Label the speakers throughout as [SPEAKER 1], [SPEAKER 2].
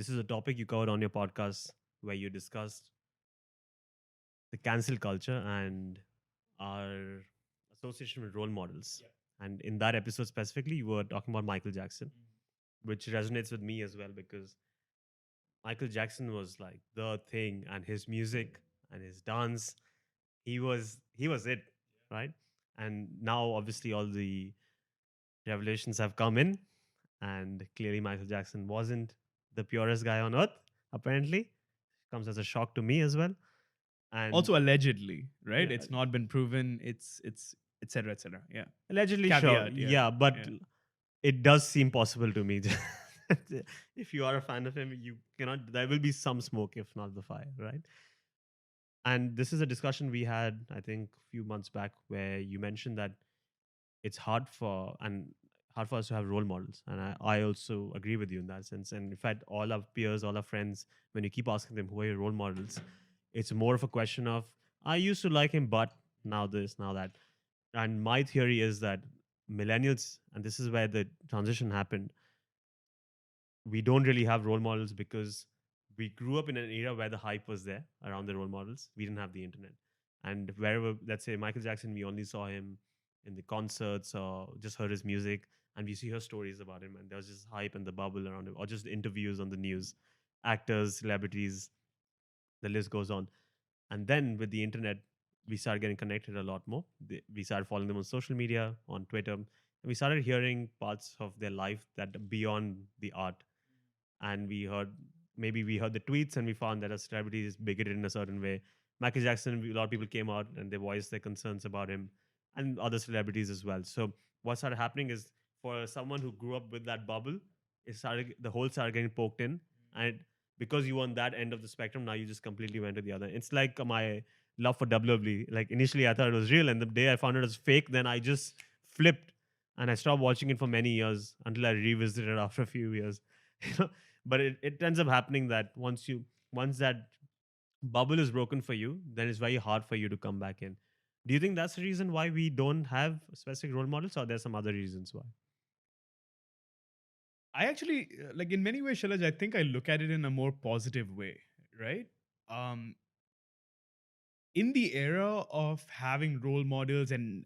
[SPEAKER 1] This is a topic you covered on your podcast where you discussed the cancel culture and our association with role models. And in that episode specifically, you were talking about Michael Jackson, which resonates with me as well because Michael Jackson was like the thing, and his music and his dance, he was it, right? And now obviously all the revelations have come in, and clearly Michael Jackson wasn't the purest guy on earth. Apparently, comes as a shock to me as well. And
[SPEAKER 2] Also allegedly, right?
[SPEAKER 1] yeah,
[SPEAKER 2] It's not been proven. It's etc. etc. Yeah.
[SPEAKER 1] allegedly, sure,
[SPEAKER 2] Caveat. Yeah.
[SPEAKER 1] yeah, but
[SPEAKER 2] Yeah.
[SPEAKER 1] it does seem possible to me. If you are a fan of him, you cannot. There will be some smoke, if not the fire, right? And this is a discussion we had, I think, a few months back, where you mentioned that it's hard for us to have role models, and I also agree with you in that sense. And in fact, all our peers, all our friends, when you keep asking them who are your role models, it's more of a question of I used to like him, but now this, now that. And my theory is that millennials, and this is where the transition happened, we don't really have role models because we grew up in an era where the hype was there around the role models. We didn't have the internet. And wherever, let's say Michael Jackson, we only saw him in the concerts or just heard his music, and we see her stories about him. And there was just hype and the bubble around him, or just interviews on the news, actors, celebrities, the list goes on. And then with the internet, we started getting connected a lot more. We started following them on social media, on Twitter, and we started hearing parts of their life that are beyond the art. And we heard the tweets, and we found that a celebrity is bigoted in a certain way. Michael Jackson, a lot of people came out and they voiced their concerns about him, and other celebrities as well. So what started happening is, for someone who grew up with that bubble, the hole started getting poked in, and because you were on that end of the spectrum, now you just completely went to the other. It's like my love for WWE. Like initially, I thought it was real, and the day I found it was fake, then I just flipped, and I stopped watching it for many years until I revisited it after a few years. You know, but it ends up happening that once that bubble is broken for you, then it's very hard for you to come back in. Do you think that's the reason why we don't have specific role models, or there's some other reasons why?
[SPEAKER 2] I actually like in many ways, Shalaj, I think I look at it in a more positive way, right? Um, in the era of having role models and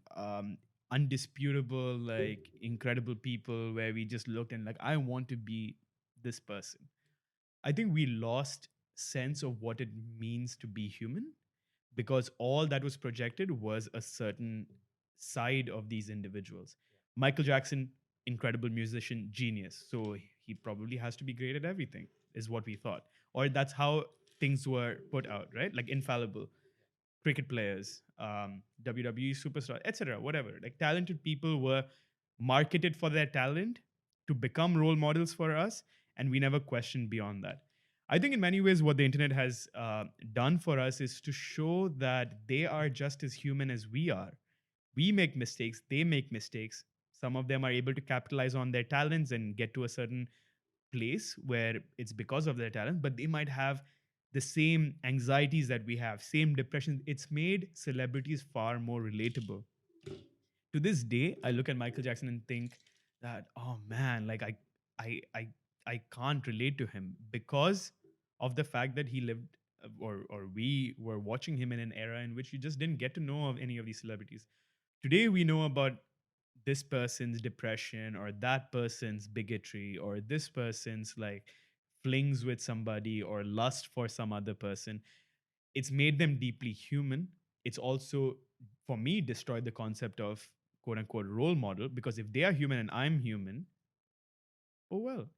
[SPEAKER 2] undisputable, like incredible people, where we just looked and like, I want to be this person. I think we lost sense of what it means to be human because all that was projected was a certain side of these individuals. Michael Jackson, incredible musician, genius. So he probably has to be great at everything, is what we thought. Or that's how things were put out, right? Like infallible cricket players, WWE superstar, etc., whatever. Like talented people were marketed for their talent to become role models for us, and we never questioned beyond that. I think in many ways, what the internet has done for us is to show that they are just as human as we are. We make mistakes, they make mistakes. Some of them are able to capitalize on their talents and get to a certain place where it's because of their talent, but they might have the same anxieties that we have, same depression. It's made celebrities far more relatable. To this day, I look at Michael Jackson and think that, oh man, like I, I, I can't relate to him because of the fact that he lived, or we were watching him in an era in which you just didn't get to know of any of these celebrities. Today, we know about this person's depression or that person's bigotry or this person's like flings with somebody or lust for some other person. It's made them deeply human. It's also, for me, destroyed the concept of quote unquote role model, because if they are human and I'm human, oh well,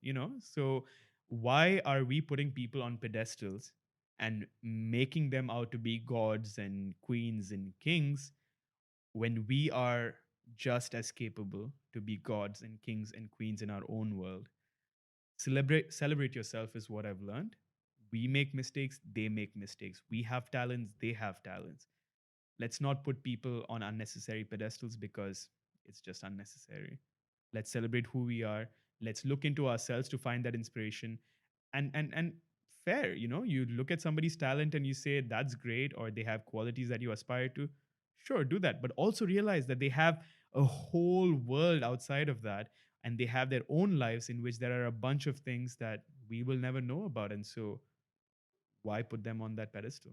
[SPEAKER 2] so why are we putting people on pedestals and making them out to be gods and queens and kings when we are just as capable to be gods and kings and queens in our own world? Celebrate yourself is what I've learned. We make mistakes, they make mistakes. We have talents, they have talents. Let's not put people on unnecessary pedestals because it's just unnecessary. Let's celebrate who we are. Let's look into ourselves to find that inspiration. And fair, you look at somebody's talent and you say that's great, or they have qualities that you aspire to. Sure, do that, but also realize that they have a whole world outside of that, and they have their own lives in which there are a bunch of things that we will never know about. And so why put them on that pedestal?